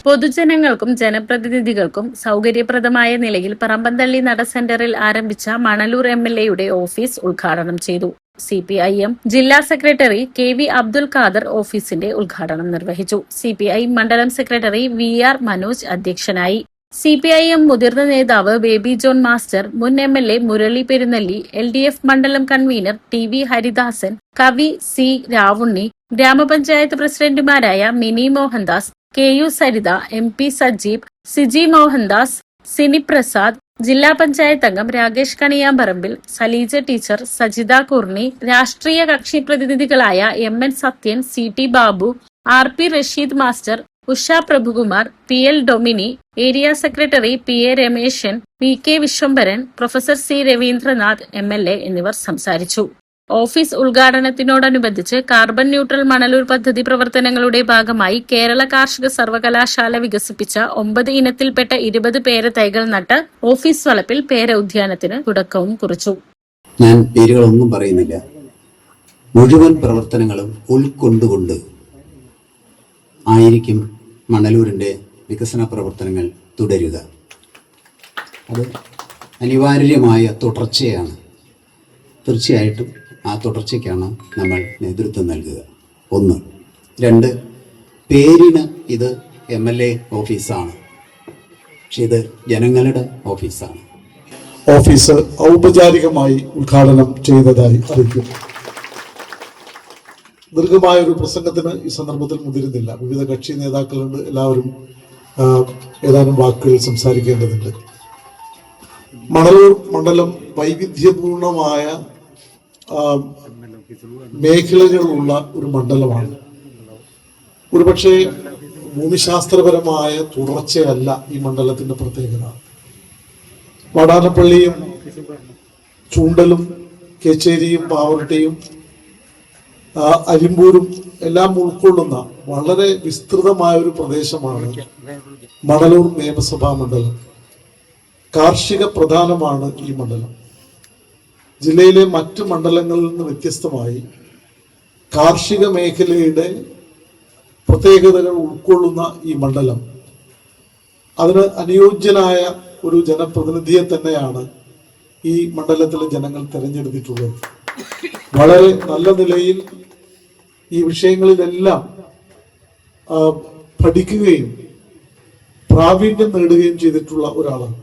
പൊതുജനങ്ങൾക്കും ജനപ്രതിനിധികൾക്കും സൗകര്യപ്രദമായ നിലയിൽ പറമ്പന്തള്ളി നട സെന്ററിൽ ആരംഭിച്ച മണലൂർ MLA ഓഫീസ് ഉദ്ഘാടനം ചെയ്തു. CPIM ജില്ലാ സെക്രട്ടറി KV അബ്ദുൽ ഖാദർ ഓഫീസിന്റെ ഉദ്ഘാടനം നിർവഹിച്ചു. CPI മണ്ഡലം സെക്രട്ടറി VR മനോജ് അധ്യക്ഷനായി. CPIM മുതിർന്ന നേതാവ് ബേബി ജോൺ മാസ്റ്റർ, മുൻ MLA മുരളി പെരുന്നല്ലി, LDF മണ്ഡലം കൺവീനർ TV ഹരിദാസൻ, കവി C രാവുണ്ണി, ഗ്രാമപഞ്ചായത്ത് പ്രസിഡന്റുമാരായ മിനി മോഹൻദാസ്, KU സരിത, MP സജീബ്, സിജി മോഹൻദാസ്, സിനി പ്രസാദ്, ജില്ലാ പഞ്ചായത്ത് അംഗം രാകേഷ് കണിയാമ്പറമ്പിൽ, സലീജ ടീച്ചർ, സജിത കുർണി, രാഷ്ട്രീയ കക്ഷി പ്രതിനിധികളായ MN Sathyan, CT Babu, RP Rasheed master, Usha Prabhukumar, PL Domini, area secretary PA Rameshan, VK Vishwambharan, professor C Raveendranath MLA എന്നിവർ സംസാരിച്ചു. ഓഫീസ് ഉദ്ഘാടനത്തിനോടനുബന്ധിച്ച് കാർബൺ ന്യൂട്രൽ മണലൂർ പദ്ധതി പ്രവർത്തനങ്ങളുടെ ഭാഗമായി കേരള കാർഷിക സർവകലാശാല വികസിപ്പിച്ച 9 ഇനത്തിൽപ്പെട്ട 20 പേരത്തൈകൾ നട്ട് ഓഫീസ് വളപ്പിൽ പേര ഉദ്യാനത്തിന് തുടക്കവും കുറിച്ചു. ഞാൻ പേരുകളൊന്നും പറയുന്നില്ല. മുഴുവൻ പ്രവർത്തനങ്ങളും ഉൾക്കൊണ്ടുകൊണ്ട് ആയിരിക്കും മണലൂരിന്റെ വികസന പ്രവർത്തനങ്ങൾ തുടരുക. അത് അനിവാര്യമായ തുടർച്ചയാണ്. തീർച്ചയായിട്ടും ആ തുടർച്ചയ്ക്കാണ് നമ്മൾ നേതൃത്വം നൽകുക. 1. 2, പേരിന് ഇത് MLA ഓഫീസാണ്, പക്ഷെ ഇത് ജനങ്ങളുടെ ഓഫീസാണ്. ഓഫീസ് ഔപചാരികമായി ഉദ്ഘാടനം ചെയ്തതായി അറിയിക്കുന്നു. ദീർഘമായൊരു പ്രസംഗത്തിന് ഈ സന്ദർഭത്തിൽ മുതിരുന്നില്ല. വിവിധ കക്ഷി നേതാക്കളുണ്ട്. എല്ലാവരും ഏതാനും വാക്കുകൾ സംസാരിക്കേണ്ടതുണ്ട്. മണലൂർ മണ്ഡലം വൈവിധ്യപൂർണമായ മേഖലകളുള്ള ഒരു മണ്ഡലമാണ്. ഒരുപക്ഷെ ഭൂമിശാസ്ത്രപരമായ തുടർച്ചയല്ല ഈ മണ്ഡലത്തിന്റെ പ്രത്യേകത. വാടാനപ്പള്ളിയും ചൂണ്ടലും കേച്ചേരിയും പാവറട്ടിയും അരിമ്പൂരും എല്ലാം ഉൾക്കൊള്ളുന്ന വളരെ വിസ്തൃതമായ ഒരു പ്രദേശമാണ് മണലൂർ നിയമസഭാ മണ്ഡലം. കാർഷിക പ്രധാനമാണ് ഈ മണ്ഡലം. ജില്ലയിലെ മറ്റു മണ്ഡലങ്ങളിൽ നിന്ന് വ്യത്യസ്തമായി കാർഷിക മേഖലയുടെ പ്രത്യേകതകൾ ഉൾക്കൊള്ളുന്ന ഈ മണ്ഡലം അതിന് അനുയോജ്യനായ ഒരു ജനപ്രതിനിധിയെ തന്നെയാണ് ഈ മണ്ഡലത്തിലെ ജനങ്ങൾ തെരഞ്ഞെടുത്തിട്ടുള്ളത്. വളരെ നല്ല നിലയിൽ ഈ വിഷയങ്ങളിലെല്ലാം പഠിക്കുകയും പ്രാവീണ്യം നേടുകയും ചെയ്തിട്ടുള്ള ഒരാളാണ്.